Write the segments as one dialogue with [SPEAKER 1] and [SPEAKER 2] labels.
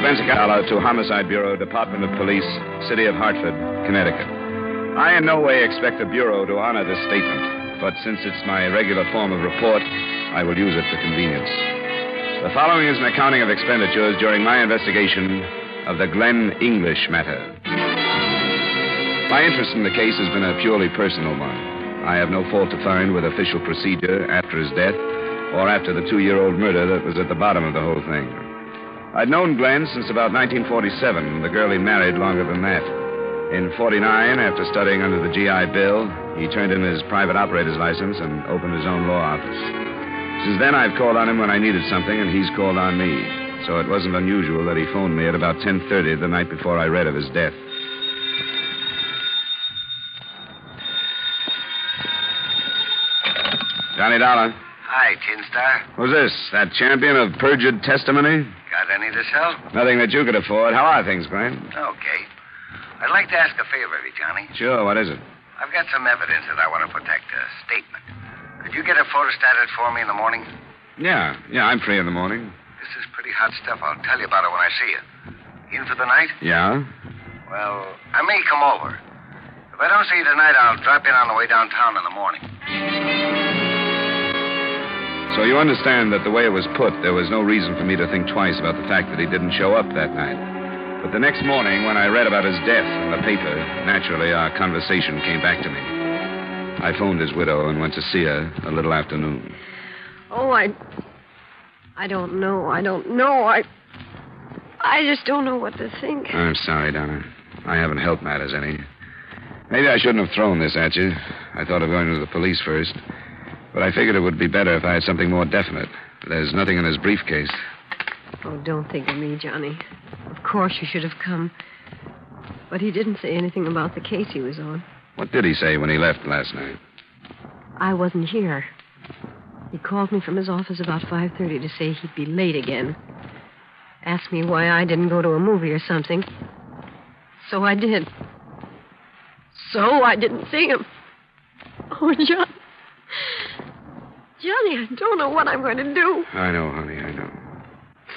[SPEAKER 1] expense account to Homicide Bureau, Department of Police, City of Hartford, Connecticut. I in no way expect the Bureau to honor this statement, but since it's my regular form of report, I will use it for convenience. The following is an accounting of expenditures during my investigation of the Glen English matter. My interest in the case has been a purely personal one. I have no fault to find with official procedure after his death or after the 2-year-old murder that was at the bottom of the whole thing. I'd known Glen since about 1947, the girl he married longer than that. In 49, after studying under the GI Bill, he turned in his private operator's license and opened his own law office. Since then, I've called on him when I needed something, and he's called on me. So it wasn't unusual that he phoned me at about 10:30 the night before I read of his death. Johnny Dollar.
[SPEAKER 2] Hi, Tin Star.
[SPEAKER 1] Who's this? That champion of perjured testimony?
[SPEAKER 2] Got any to sell?
[SPEAKER 1] Nothing that you could afford. How are things, Glen?
[SPEAKER 2] Okay. I'd like to ask a favor of you, Johnny.
[SPEAKER 1] Sure, what is it?
[SPEAKER 2] I've got some evidence that I want to protect, a statement. Could you get a photostated for me in the morning?
[SPEAKER 1] Yeah, I'm free in the morning.
[SPEAKER 2] This is pretty hot stuff. I'll tell you about it when I see you. In for the night?
[SPEAKER 1] Yeah?
[SPEAKER 2] Well, I may come over. If I don't see you tonight, I'll drop in on the way downtown in the morning.
[SPEAKER 1] So you understand that the way it was put, there was no reason for me to think twice about the fact that he didn't show up that night. But the next morning, when I read about his death in the paper, naturally our conversation came back to me. I phoned his widow and went to see her a little after noon.
[SPEAKER 3] Oh, I don't know. I just don't know what to think.
[SPEAKER 1] I'm sorry, Donna. I haven't helped matters any. Maybe I shouldn't have thrown this at you. I thought of going to the police first. But I figured it would be better if I had something more definite. There's nothing in his briefcase.
[SPEAKER 3] Oh, don't think of me, Johnny. Of course you should have come. But he didn't say anything about the case he was on.
[SPEAKER 1] What did he say when he left last night?
[SPEAKER 3] I wasn't here. He called me from his office about 5:30 to say he'd be late again. Asked me why I didn't go to a movie or something. So I did. So I didn't see him. Oh, John. Johnny, I don't know what I'm going to do.
[SPEAKER 1] I know, honey, I know.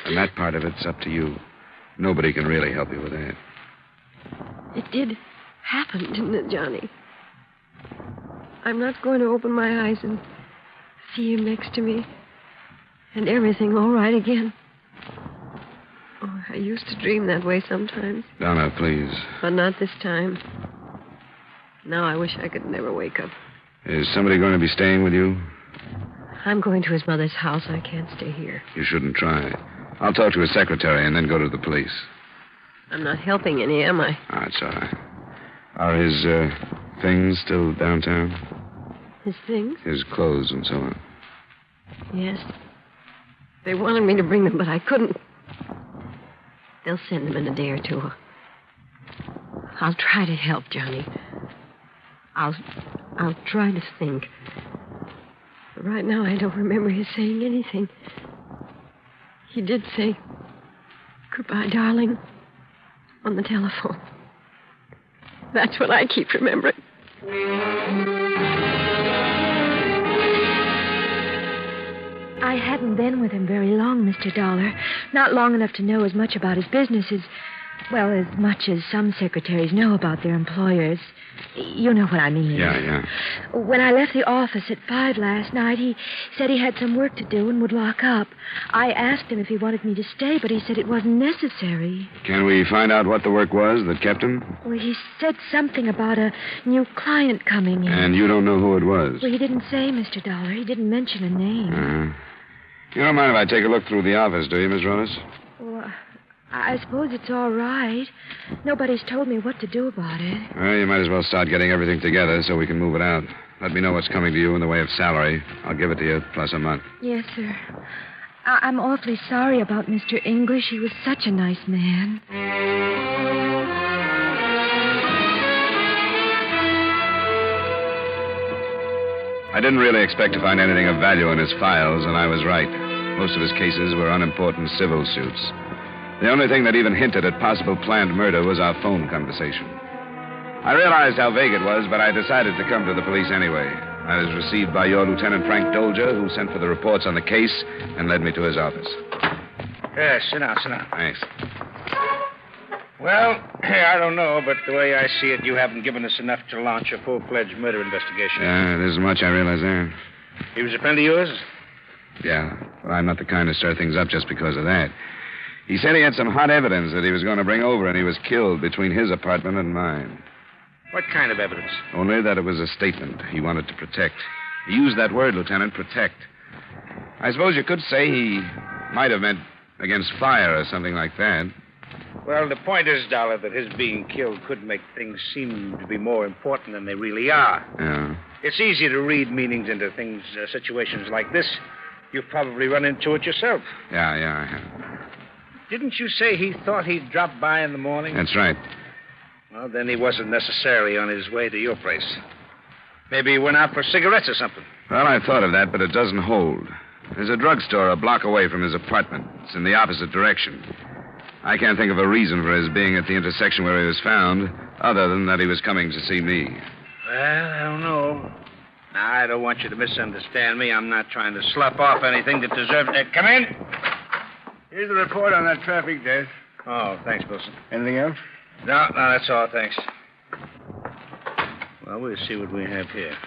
[SPEAKER 1] And that part of it's up to you. Nobody can really help you with that.
[SPEAKER 3] It did happen, didn't it, Johnny? I'm not going to open my eyes and see him next to me and everything all right again. Oh, I used to dream that way sometimes.
[SPEAKER 1] Donna, please.
[SPEAKER 3] But not this time. Now I wish I could never wake up.
[SPEAKER 1] Is somebody going to be staying with you?
[SPEAKER 3] I'm going to his mother's house. I can't stay here.
[SPEAKER 1] You shouldn't try. I'll talk to his secretary and then go to the police.
[SPEAKER 3] I'm not helping any, am I?
[SPEAKER 1] Ah, it's all right. Are his things still downtown?
[SPEAKER 3] His things?
[SPEAKER 1] His clothes and so on.
[SPEAKER 3] Yes. They wanted me to bring them, but I couldn't. They'll send them in a day or two. I'll try to help, Johnny. I'll try to think. But right now, I don't remember his saying anything. He did say, "Goodbye, darling," on the telephone. That's what I keep remembering.
[SPEAKER 4] I hadn't been with him very long, Mr. Dollar. Not long enough to know as much about his business as much as some secretaries know about their employers. You know what I mean.
[SPEAKER 1] Yeah.
[SPEAKER 4] When I left the office at 5 last night, he said he had some work to do and would lock up. I asked him if he wanted me to stay, but he said it wasn't necessary.
[SPEAKER 1] Can we find out what the work was that kept him?
[SPEAKER 4] Well, he said something about a new client coming in.
[SPEAKER 1] And you don't know who it was?
[SPEAKER 4] Well, he didn't say, Mr. Dollar. He didn't mention a name.
[SPEAKER 1] You don't mind if I take a look through the office, do you, Miss Ronas?
[SPEAKER 4] Well, I suppose it's all right. Nobody's told me what to do about it.
[SPEAKER 1] Well, you might as well start getting everything together so we can move it out. Let me know what's coming to you in the way of salary. I'll give it to you plus a month.
[SPEAKER 4] Yes, sir. I'm awfully sorry about Mr. English. He was such a nice man.
[SPEAKER 1] I didn't really expect to find anything of value in his files, and I was right. Most of his cases were unimportant civil suits. The only thing that even hinted at possible planned murder was our phone conversation. I realized how vague it was, but I decided to come to the police anyway. I was received by your Lieutenant Frank Dolger, who sent for the reports on the case and led me to his office.
[SPEAKER 5] Yes, sit down.
[SPEAKER 1] Thanks.
[SPEAKER 5] Well, I don't know, but the way I see it, you haven't given us enough to launch a full-fledged murder investigation.
[SPEAKER 1] Yeah, it isn't much, I realize that.
[SPEAKER 5] He was a friend of yours?
[SPEAKER 1] Yeah, but I'm not the kind to stir things up just because of that. He said he had some hot evidence that he was going to bring over, and he was killed between his apartment and mine.
[SPEAKER 5] What kind of evidence?
[SPEAKER 1] Only that it was a statement he wanted to protect. He used that word, Lieutenant, protect. I suppose you could say he might have meant against fire or something like that.
[SPEAKER 5] Well, the point is, Dollar, that his being killed could make things seem to be more important than they really are.
[SPEAKER 1] Yeah.
[SPEAKER 5] It's easy to read meanings into things, situations like this. You've probably run into it yourself.
[SPEAKER 1] Yeah, I have.
[SPEAKER 5] Didn't you say he thought he'd drop by in the morning?
[SPEAKER 1] That's right.
[SPEAKER 5] Well, then he wasn't necessarily on his way to your place. Maybe he went out for cigarettes or something.
[SPEAKER 1] Well, I thought of that, but it doesn't hold. There's a drugstore a block away from his apartment. It's in the opposite direction. I can't think of a reason for his being at the intersection where he was found, other than that he was coming to see me.
[SPEAKER 5] Well, I don't know. Now, I don't want you to misunderstand me. I'm not trying to slough off anything that deserves... come in.
[SPEAKER 6] Here's the report on that traffic death.
[SPEAKER 5] Oh, thanks, Wilson.
[SPEAKER 6] Anything else?
[SPEAKER 5] No, that's all, thanks. Well, we'll see what we have here.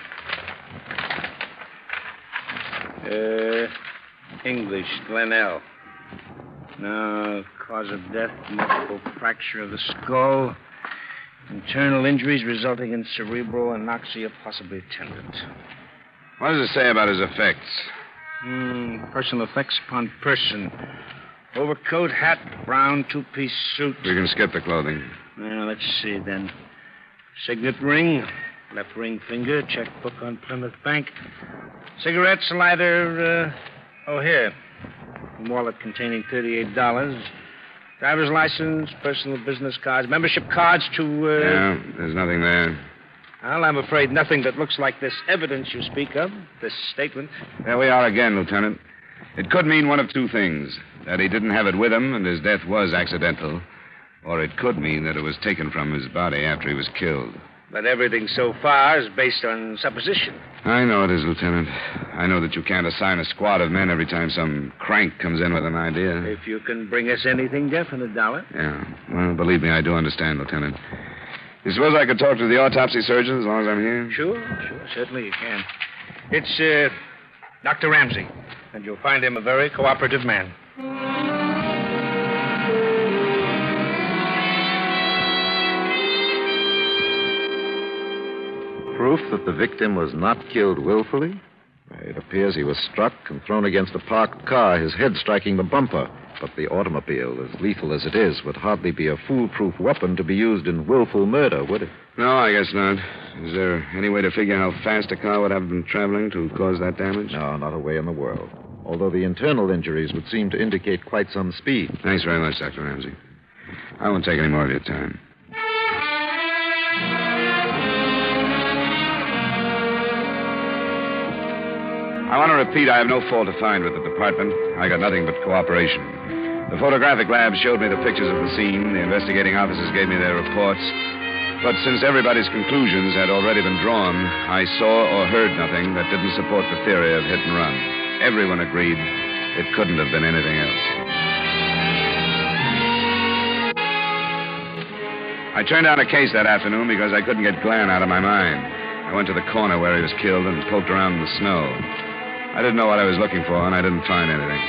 [SPEAKER 5] English, Glen. No, cause of death, multiple fracture of the skull. Internal injuries resulting in cerebral anoxia, possibly tendon.
[SPEAKER 1] What does it say about his effects?
[SPEAKER 5] Personal effects upon person. Overcoat, hat, brown two-piece suit.
[SPEAKER 1] We can skip the clothing.
[SPEAKER 5] Well, let's see, then. Signet ring, left ring finger, checkbook on Plymouth Bank. Cigarettes, lighter, here. Wallet containing $38. Driver's license, personal business cards, membership cards to,
[SPEAKER 1] Yeah, there's nothing there.
[SPEAKER 5] Well, I'm afraid nothing that looks like this evidence you speak of, this statement.
[SPEAKER 1] There we are again, Lieutenant. It could mean one of two things. That he didn't have it with him and his death was accidental. Or it could mean that it was taken from his body after he was killed.
[SPEAKER 5] But everything so far is based on supposition.
[SPEAKER 1] I know it is, Lieutenant. I know that you can't assign a squad of men every time some crank comes in with an idea.
[SPEAKER 5] If you can bring us anything definite, Dollar.
[SPEAKER 1] Yeah. Well, believe me, I do understand, Lieutenant. You suppose I could talk to the autopsy surgeon as long as I'm here?
[SPEAKER 5] Sure. Certainly you can. It's, Dr. Ramsey. And you'll find him a very cooperative man.
[SPEAKER 7] Proof that the victim was not killed willfully? It appears he was struck and thrown against a parked car, his head striking the bumper. But the automobile, as lethal as it is, would hardly be a foolproof weapon to be used in willful murder, would it?
[SPEAKER 1] No, I guess not. Is there any way to figure how fast a car would have been traveling to cause that damage?
[SPEAKER 7] No, not a way in the world. Although the internal injuries would seem to indicate quite some speed.
[SPEAKER 1] Thanks very much, Dr. Ramsey. I won't take any more of your time. I want to repeat, I have no fault to find with the department. I got nothing but cooperation. The photographic lab showed me the pictures of the scene. The investigating officers gave me their reports. But since everybody's conclusions had already been drawn, I saw or heard nothing that didn't support the theory of hit and run. Everyone agreed it couldn't have been anything else. I turned down a case that afternoon because I couldn't get Glen out of my mind. I went to the corner where he was killed and poked around in the snow. I didn't know what I was looking for, and I didn't find anything.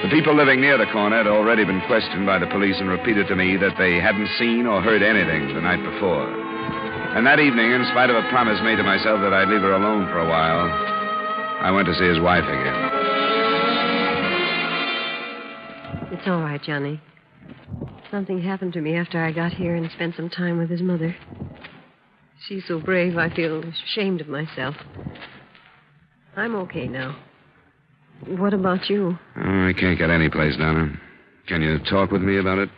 [SPEAKER 1] The people living near the corner had already been questioned by the police and repeated to me that they hadn't seen or heard anything the night before. And that evening, in spite of a promise made to myself that I'd leave her alone for a while, I went to see his wife again.
[SPEAKER 3] It's all right, Johnny. Something happened to me after I got here and spent some time with his mother. She's so brave, I feel ashamed of myself. I'm okay now. What about you?
[SPEAKER 1] Oh, I can't get any place, Donna. Can you talk with me about it?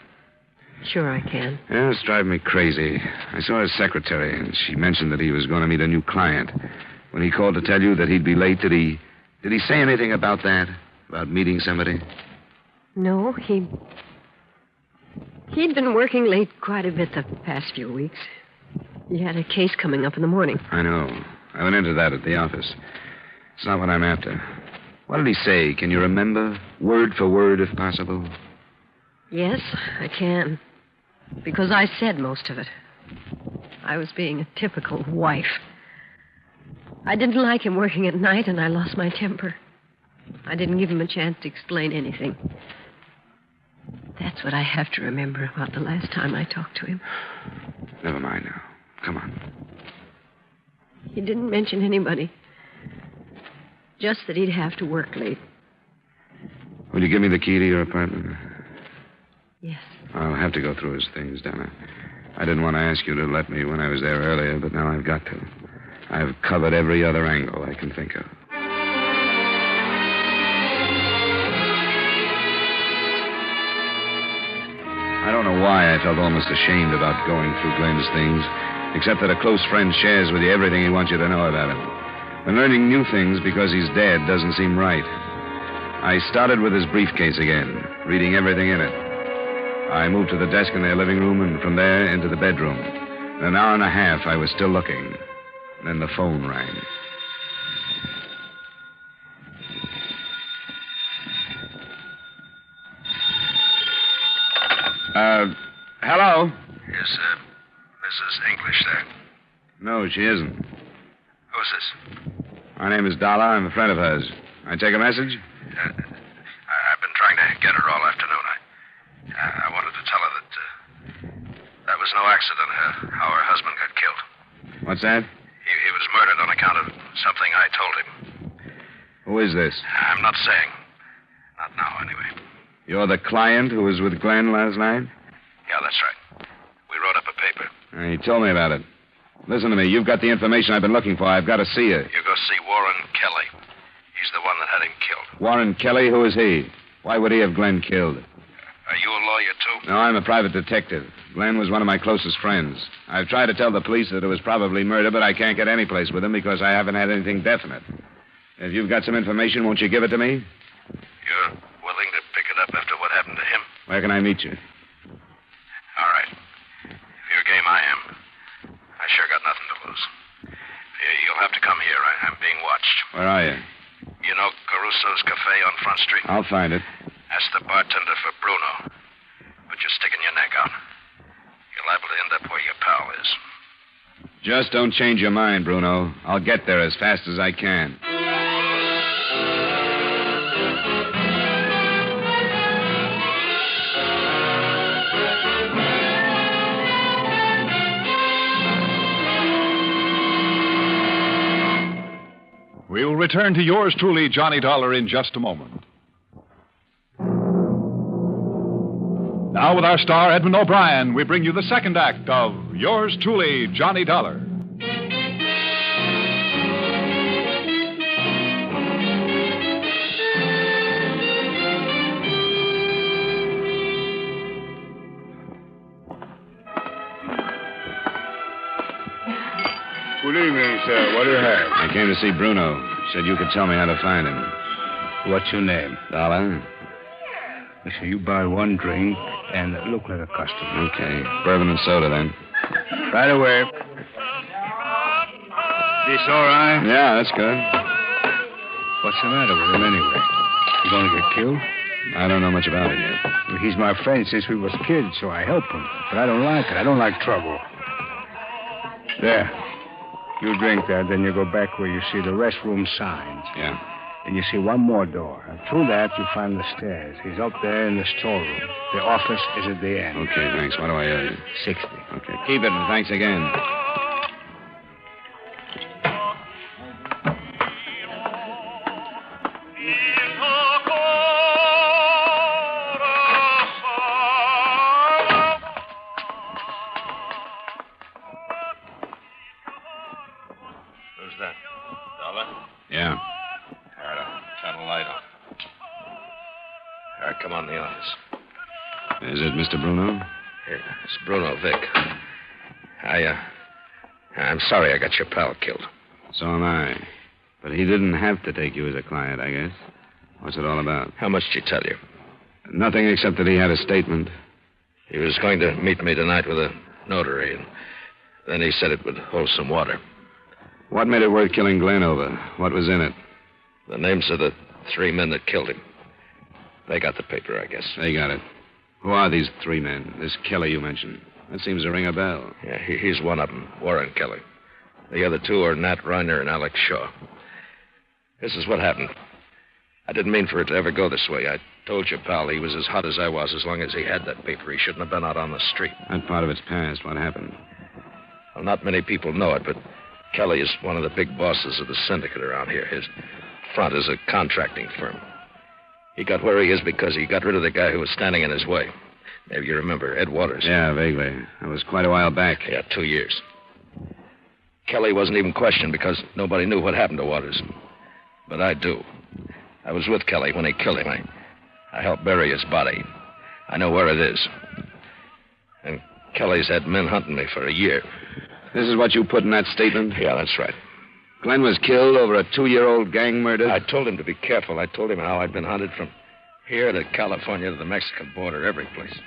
[SPEAKER 3] Sure I can.
[SPEAKER 1] Yeah, it's driving me crazy. I saw his secretary, and she mentioned that he was going to meet a new client. When he called to tell you that he'd be late, did he say anything about that? About meeting somebody?
[SPEAKER 3] No, he'd been working late quite a bit the past few weeks. He had a case coming up in the morning.
[SPEAKER 1] I know. I went into that at the office. It's not what I'm after. What did he say? Can you remember? Word for word, if possible.
[SPEAKER 3] Yes, I can. Because I said most of it. I was being a typical wife. I didn't like him working at night, and I lost my temper. I didn't give him a chance to explain anything. That's what I have to remember about the last time I talked to him.
[SPEAKER 1] Never mind now. Come on.
[SPEAKER 3] He didn't mention anybody. Just that he'd have to work late.
[SPEAKER 1] Will you give me the key to your apartment?
[SPEAKER 3] Yes.
[SPEAKER 1] I'll have to go through his things, Donna. I didn't want to ask you to let me when I was there earlier, but now I've got to. I've covered every other angle I can think of. I don't know why I felt almost ashamed about going through Glen's things, except that a close friend shares with you everything he wants you to know about him. And learning new things because he's dead doesn't seem right. I started with his briefcase again, reading everything in it. I moved to the desk in their living room, and from there into the bedroom. In an hour and a half, I was still looking. Then the phone rang. Hello?
[SPEAKER 2] Is Mrs. English there?
[SPEAKER 1] No, she isn't.
[SPEAKER 2] Who's this?
[SPEAKER 1] My name is Dalla. I'm a friend of hers. I take a message?
[SPEAKER 2] I've been trying to get her all afternoon. I wanted to tell her that was no accident, how her husband got killed.
[SPEAKER 1] What's that?
[SPEAKER 2] He was murdered on account of something I told him.
[SPEAKER 1] Who is this?
[SPEAKER 2] I'm not saying. Not now, anyway.
[SPEAKER 1] You're the client who was with Glen last night?
[SPEAKER 2] Yeah, that's right. We wrote up a paper.
[SPEAKER 1] He told me about it. Listen to me. You've got the information I've been looking for. I've got to see you.
[SPEAKER 2] You go see Warren Kelly. He's the one that had him killed.
[SPEAKER 1] Warren Kelly? Who is he? Why would he have Glen killed?
[SPEAKER 2] Are you a lawyer, too?
[SPEAKER 1] No, I'm a private detective. Glen was one of my closest friends. I've tried to tell the police that it was probably murder, but I can't get any place with him because I haven't had anything definite. If you've got some information, won't you give it to me?
[SPEAKER 2] You're willing to pick it up after what happened to him?
[SPEAKER 1] Where can I meet you?
[SPEAKER 2] All right. If you're game, I am. I sure got nothing to lose. You'll have to come here. I'm being watched.
[SPEAKER 1] Where are you?
[SPEAKER 2] You know Caruso's Cafe on Front Street?
[SPEAKER 1] I'll find it.
[SPEAKER 2] Ask the bartender for Bruno. But you're sticking your neck out. You're liable to end up where your pal is.
[SPEAKER 1] Just don't change your mind, Bruno. I'll get there as fast as I can.
[SPEAKER 8] We'll return to yours truly, Johnny Dollar, in just a moment. Now, with our star, Edmund O'Brien, we bring you the second act of Yours Truly, Johnny Dollar.
[SPEAKER 6] Good evening, sir. What do you have?
[SPEAKER 1] I came to see Bruno. Said you could tell me how to find him.
[SPEAKER 6] What's your name?
[SPEAKER 1] Dollar?
[SPEAKER 6] Listen, you buy one drink and look like a customer.
[SPEAKER 1] Okay. Bourbon and soda, then.
[SPEAKER 6] Right away. This all right?
[SPEAKER 1] Yeah, that's good.
[SPEAKER 6] What's the matter with him anyway? He going to get killed?
[SPEAKER 1] I don't know much about it yet.
[SPEAKER 6] Well, he's my friend since we was kids, so I help him. But I don't like it. I don't like trouble. There. You drink that, then you go back where you see the restroom signs.
[SPEAKER 1] Yeah.
[SPEAKER 6] And you see one more door. And through that, you find the stairs. He's up there in the storeroom. The office is at the end.
[SPEAKER 1] Okay, thanks. What do I owe you?
[SPEAKER 6] 60.
[SPEAKER 1] Okay, keep it, and thanks again.
[SPEAKER 2] Who's that? Dollar?
[SPEAKER 1] Yeah.
[SPEAKER 2] All right, I'll turn the light on. All right, come on in the office.
[SPEAKER 1] Is it Mr. Bruno?
[SPEAKER 2] Yeah, it's Bruno Vic. I'm sorry I got your pal killed.
[SPEAKER 1] So am I. But he didn't have to take you as a client, I guess. What's it all about?
[SPEAKER 2] How much did he tell you?
[SPEAKER 1] Nothing except that he had a statement.
[SPEAKER 2] He was going to meet me tonight with a notary, and then he said it would hold some water.
[SPEAKER 1] What made it worth killing Glen over? What was in it?
[SPEAKER 2] The names of the 3 men that killed him. They got the paper, I guess.
[SPEAKER 1] They got it. Who are these three men? This Kelly you mentioned. That seems to ring a bell.
[SPEAKER 2] Yeah, he's one of them, Warren Kelly. The other two are Nat Reiner and Alex Shaw. This is what happened. I didn't mean for it to ever go this way. I told you, pal, he was as hot as I was as long as he had that paper. He shouldn't have been out on the street.
[SPEAKER 1] That part of it's past. What happened?
[SPEAKER 2] Well, not many people know it, but Kelly is one of the big bosses of the syndicate around here. His front is a contracting firm. He got where he is because he got rid of the guy who was standing in his way. Maybe you remember Ed Waters.
[SPEAKER 1] Yeah, vaguely. That was quite a while back.
[SPEAKER 2] Yeah, 2 years. Kelly wasn't even questioned because nobody knew what happened to Waters. But I do. I was with Kelly when he killed him. I helped bury his body. I know where it is. And Kelly's had men hunting me for a year.
[SPEAKER 1] This is what you put in that statement?
[SPEAKER 2] Yeah, that's right.
[SPEAKER 1] Glen was killed over a 2-year-old gang murder?
[SPEAKER 2] I told him to be careful. I told him how I'd been hunted from here to California to the Mexican border, every place.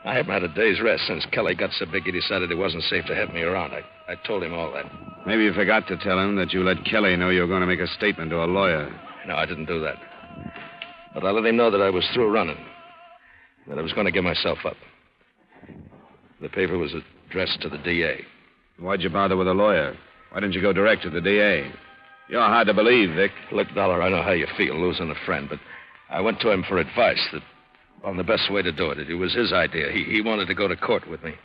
[SPEAKER 2] I haven't had a day's rest since Kelly got so big he decided it wasn't safe to have me around. I told him all that.
[SPEAKER 1] Maybe you forgot to tell him that you let Kelly know you were going to make a statement to a lawyer.
[SPEAKER 2] No, I didn't do that. But I let him know that I was through running, that I was going to give myself up. The paper was addressed to the DA.
[SPEAKER 1] Why'd you bother with a lawyer? Why didn't you go direct to the DA? You're hard to believe, Vic.
[SPEAKER 2] Look, Dollar, I know how you feel losing a friend, but I went to him for advice on the best way to do it. It was his idea. He wanted to go to court with me.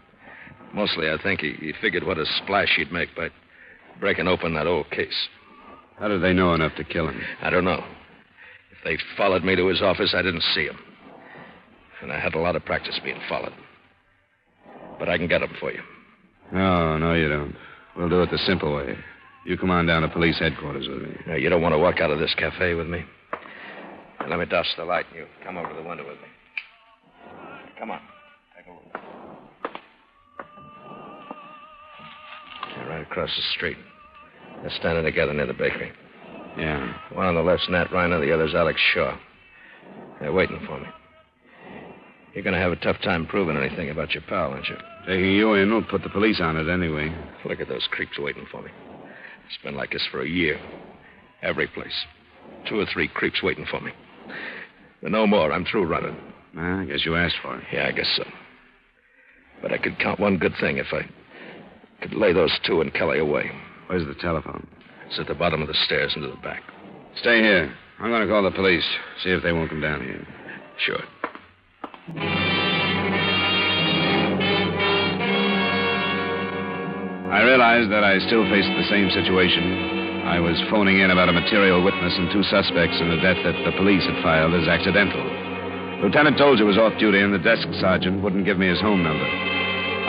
[SPEAKER 2] Mostly, I think he figured what a splash he'd make by breaking open that old case.
[SPEAKER 1] How did they know enough to kill him?
[SPEAKER 2] I don't know. If they followed me to his office, I didn't see him. And I had a lot of practice being followed. But I can get him for you.
[SPEAKER 1] No, you don't. We'll do it the simple way. You come on down to police headquarters with me.
[SPEAKER 2] Now, you don't want to walk out of this cafe with me? Let me douse the light and you come over to the window with me. Come on. Take a look. They're right across the street. They're standing together near the bakery.
[SPEAKER 1] Yeah.
[SPEAKER 2] One on the left's Nat Reiner, the other's Alex Shaw. They're waiting for me. You're going to have a tough time proving anything about your pal, aren't you?
[SPEAKER 1] Taking you in will put the police on it anyway.
[SPEAKER 2] Look at those creeps waiting for me. It's been like this for a year. Every place. 2 or 3 creeps waiting for me. But no more. I'm through running.
[SPEAKER 1] I guess you asked for it.
[SPEAKER 2] Yeah, I guess so. But I could count one good thing if I could lay those 2 and Kelly away.
[SPEAKER 1] Where's the telephone?
[SPEAKER 2] It's at the bottom of the stairs into the back.
[SPEAKER 1] Stay here. I'm going to call the police. See if they won't come down here.
[SPEAKER 2] Sure.
[SPEAKER 1] I realized that I still faced the same situation. I was phoning in about a material witness and 2 suspects in the death that the police had filed as accidental. Lieutenant Tolger was off duty, and the desk sergeant wouldn't give me his home number.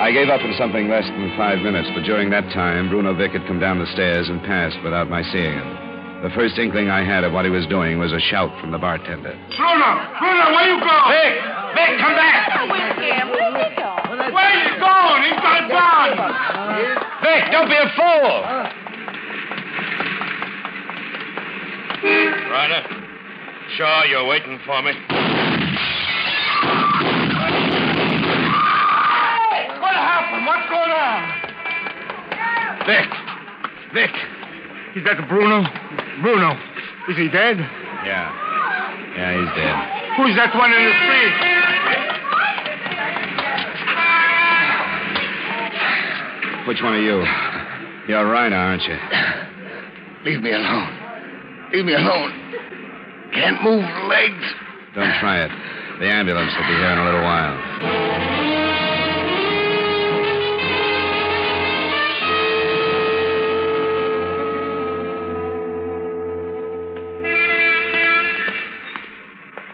[SPEAKER 1] I gave up in something less than 5 minutes, but during that time, Bruno Vick had come down the stairs and passed without my seeing him. The first inkling I had of what he was doing was a shout from the bartender.
[SPEAKER 9] Bruno, where you going? Vic, come back! Where are you going? He's got a gun!
[SPEAKER 5] Vic, don't be a fool!
[SPEAKER 2] Ryder, Shaw, you're waiting for me.
[SPEAKER 9] What happened? What's going on?
[SPEAKER 5] Vic. Is that Bruno? Bruno, is he dead?
[SPEAKER 1] Yeah, he's dead.
[SPEAKER 9] Who's that one in the street?
[SPEAKER 1] Which one are you? You're Reiner, aren't you?
[SPEAKER 9] Leave me alone. Can't move the legs.
[SPEAKER 1] Don't try it. The ambulance will be here in a little while.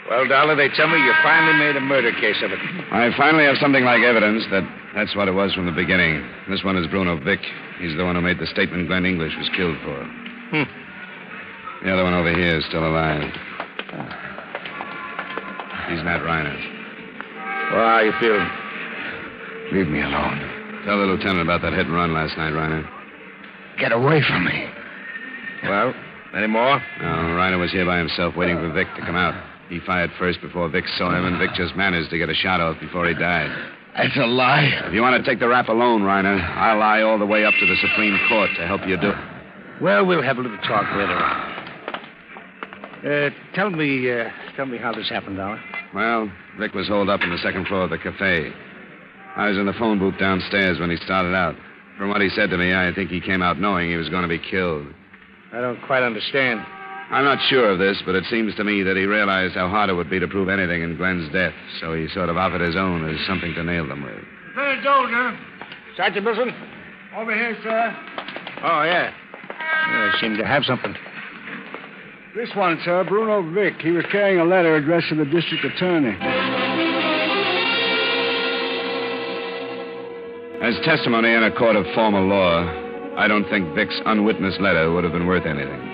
[SPEAKER 5] Well, Dollar, they tell me you finally made a murder case of it.
[SPEAKER 1] I finally have something like evidence that's what it was from the beginning. This one is Bruno Vick. He's the one who made the statement Glen English was killed for. The other one over here is still alive. He's Nat Reiner.
[SPEAKER 5] Well, how you feeling?
[SPEAKER 9] Leave me alone.
[SPEAKER 1] Tell the lieutenant about that hit and run last night, Reiner.
[SPEAKER 9] Get away from me.
[SPEAKER 5] Well, any more?
[SPEAKER 1] No, Reiner was here by himself waiting for Vic to come out. He fired first before Vic saw him, and Vic just managed to get a shot off before he died.
[SPEAKER 9] That's a lie.
[SPEAKER 1] If you want to take the rap alone, Reiner, I'll lie all the way up to the Supreme Court to help you do it.
[SPEAKER 5] Well, we'll have a little talk later on. Tell me how this happened, Dollar.
[SPEAKER 1] Well, Vic was holed up on the second floor of the cafe. I was in the phone booth downstairs when he started out. From what he said to me, I think he came out knowing he was going to be killed.
[SPEAKER 5] I don't quite understand.
[SPEAKER 1] I'm not sure of this, but it seems to me that he realized how hard it would be to prove anything in Glen's death, so he sort of offered his own as something to nail them with.
[SPEAKER 9] Lieutenant Dolger.
[SPEAKER 5] Sergeant Wilson?
[SPEAKER 9] Over here, sir.
[SPEAKER 5] Oh, yeah. They seem to have something.
[SPEAKER 6] This one, sir, Bruno Vic. He was carrying a letter addressed to the district attorney.
[SPEAKER 1] As testimony in a court of formal law, I don't think Vic's unwitnessed letter would have been worth anything.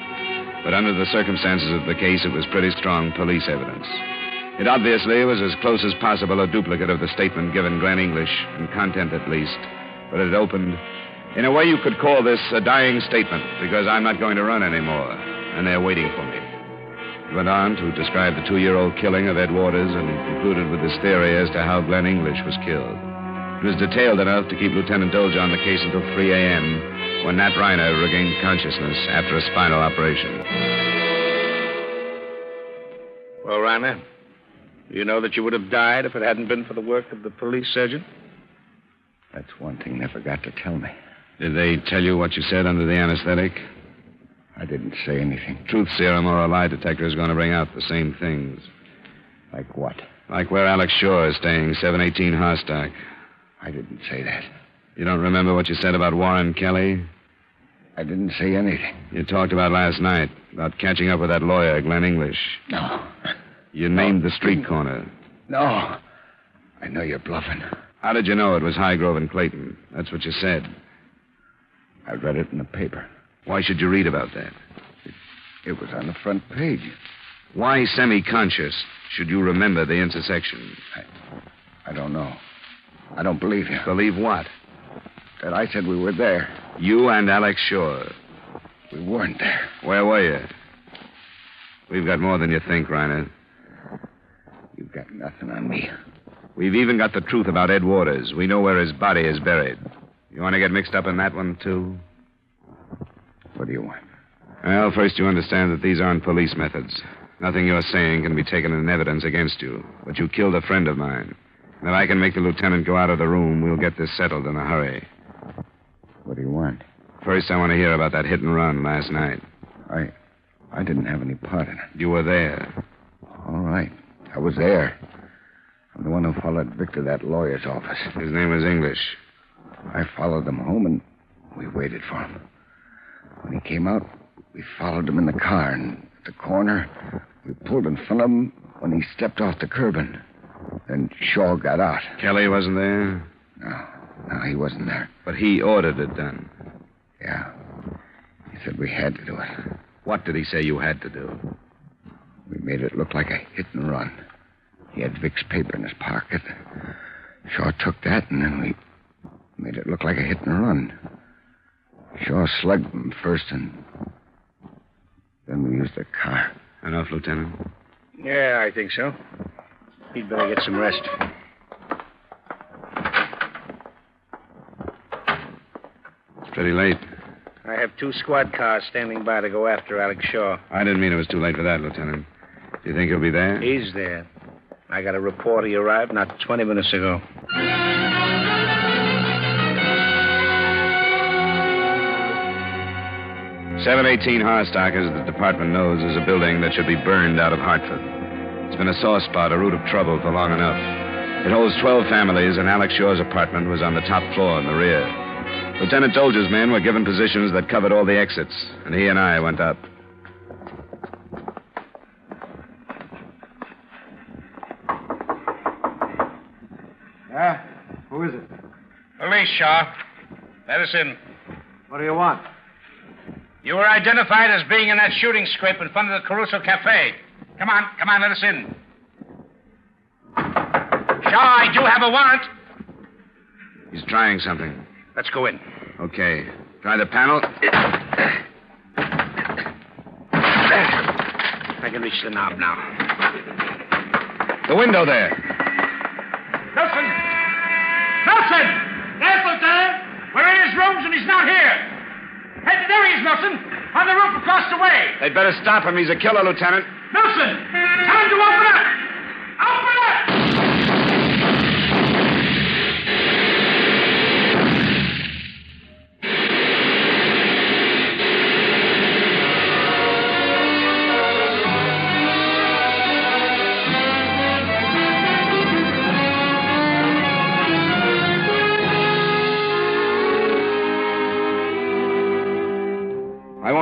[SPEAKER 1] But under the circumstances of the case, it was pretty strong police evidence. It obviously was as close as possible a duplicate of the statement given Glen English, in content at least. But it opened... In a way, you could call this a dying statement, because I'm not going to run anymore, and they're waiting for me. It went on to describe the 2-year-old killing of Ed Waters and concluded with his theory as to how Glen English was killed. It was detailed enough to keep Lieutenant Dolger on the case until 3 a.m., when Nat Reiner regained consciousness after a spinal operation.
[SPEAKER 5] Well, Reiner, you know that you would have died if it hadn't been for the work of the police surgeon?
[SPEAKER 6] That's one thing they forgot to tell me.
[SPEAKER 1] Did they tell you what you said under the anesthetic?
[SPEAKER 6] I didn't say anything.
[SPEAKER 1] Truth serum or a lie detector is going to bring out the same things.
[SPEAKER 6] Like what?
[SPEAKER 1] Like where Alex Shaw is staying, 718 Harstock.
[SPEAKER 6] I didn't say that.
[SPEAKER 1] You don't remember what you said about Warren Kelly?
[SPEAKER 6] I didn't say anything.
[SPEAKER 1] You talked about last night, about catching up with that lawyer, Glen English.
[SPEAKER 6] No.
[SPEAKER 1] You named the street corner.
[SPEAKER 6] No. I know you're bluffing.
[SPEAKER 1] How did you know it was Highgrove and Clayton? That's what you said.
[SPEAKER 6] I read it in the paper.
[SPEAKER 1] Why should you read about that?
[SPEAKER 6] It was on the front page.
[SPEAKER 1] Why, semi-conscious, should you remember the intersection?
[SPEAKER 6] I don't know. I don't believe you.
[SPEAKER 1] Believe what?
[SPEAKER 6] That I said we were there.
[SPEAKER 1] You and Alex Shaw.
[SPEAKER 6] We weren't there.
[SPEAKER 1] Where were you? We've got more than you think, Reiner.
[SPEAKER 6] You've got nothing on me.
[SPEAKER 1] We've even got the truth about Ed Waters. We know where his body is buried. You want to get mixed up in that one, too?
[SPEAKER 6] What do you want?
[SPEAKER 1] Well, first you understand that these aren't police methods. Nothing you're saying can be taken in evidence against you. But you killed a friend of mine. And if I can make the lieutenant go out of the room, we'll get this settled in a hurry.
[SPEAKER 6] What do you want?
[SPEAKER 1] First, I want to hear about that hit and run last night.
[SPEAKER 6] I didn't have any part in it.
[SPEAKER 1] You were there.
[SPEAKER 6] All right. I was there. I'm the one who followed Vic to that lawyer's office.
[SPEAKER 1] His name was English.
[SPEAKER 6] I followed him home, and we waited for him. When he came out, we followed him in the car, and at the corner, we pulled in front of him when he stepped off the curbing. Then Shaw got out.
[SPEAKER 1] Kelly wasn't there?
[SPEAKER 6] No, he wasn't there.
[SPEAKER 1] But he ordered it done.
[SPEAKER 6] Yeah. He said we had to do it.
[SPEAKER 1] What did he say you had to do?
[SPEAKER 6] We made it look like a hit and run. He had Vic's paper in his pocket. Shaw took that, and then we made it look like a hit and run. Shaw slugged him first, and then we used the car.
[SPEAKER 1] Enough, Lieutenant?
[SPEAKER 5] Yeah, I think so. He'd better get some rest.
[SPEAKER 1] It's pretty late.
[SPEAKER 5] I have 2 squad cars standing by to go after Alex Shaw.
[SPEAKER 1] I didn't mean it was too late for that, Lieutenant. Do you think he'll be there?
[SPEAKER 5] He's there. I got a report he arrived not 20 minutes ago.
[SPEAKER 1] .718 Harstock, as the department knows, is a building that should be burned out of Hartford. It's been a sore spot, a root of trouble for long enough. It holds 12 families, and Alex Shaw's apartment was on the top floor in the rear. Lieutenant Dolger's men were given positions that covered all the exits, and he and I went up.
[SPEAKER 10] Yeah? Who is it?
[SPEAKER 5] Police, Shaw. Let us in.
[SPEAKER 10] What do you want?
[SPEAKER 5] You were identified as being in that shooting scrape in front of the Caruso Cafe. Come on, let us in. Shaw, I do have a warrant.
[SPEAKER 1] He's trying something.
[SPEAKER 5] Let's go in.
[SPEAKER 1] Okay. Try the panel.
[SPEAKER 5] I can reach the knob now.
[SPEAKER 1] The window there.
[SPEAKER 9] Nelson! Nelson! Yes, Lieutenant. We're in his rooms and he's not here. Hey, there he is, Nelson. On the roof across the way.
[SPEAKER 1] They'd better stop him. He's a killer, Lieutenant.
[SPEAKER 9] Nelson! Tell him to open up! Open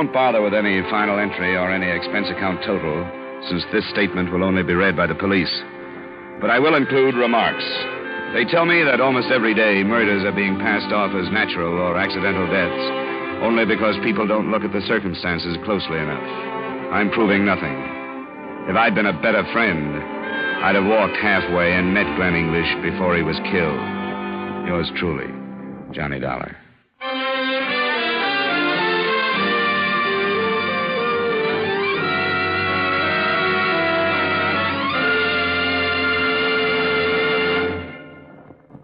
[SPEAKER 1] won't bother with any final entry or any expense account total, since this statement will only be read by the police. But I will include remarks. They tell me that almost every day murders are being passed off as natural or accidental deaths, only because people don't look at the circumstances closely enough. I'm proving nothing. If I'd been a better friend, I'd have walked halfway and met Glen English before he was killed. Yours truly, Johnny Dollar.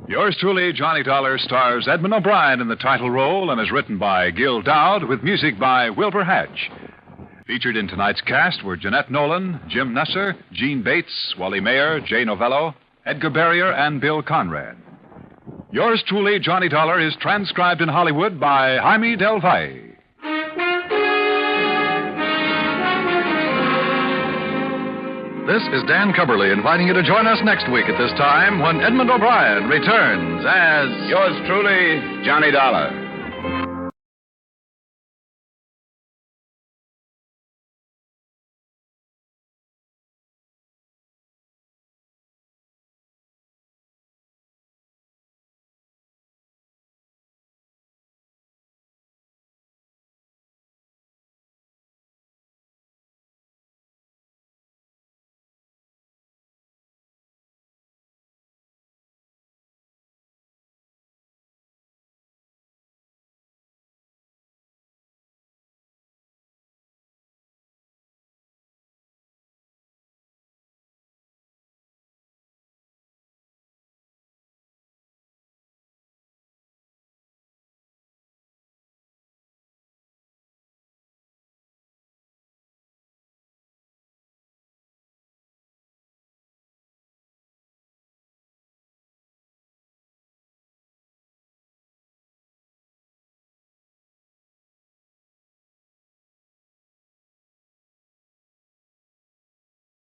[SPEAKER 8] Yours truly, Johnny Dollar, stars Edmund O'Brien in the title role and is written by Gil Dowd with music by Wilbur Hatch. Featured in tonight's cast were Jeanette Nolan, Jim Nusser, Gene Bates, Wally Mayer, Jay Novello, Edgar Barrier, and Bill Conrad. Yours truly, Johnny Dollar, is transcribed in Hollywood by Jaime Del Valle. This is Dan Cubberly inviting you to join us next week at this time when Edmund O'Brien returns as...
[SPEAKER 1] Yours truly, Johnny Dollar.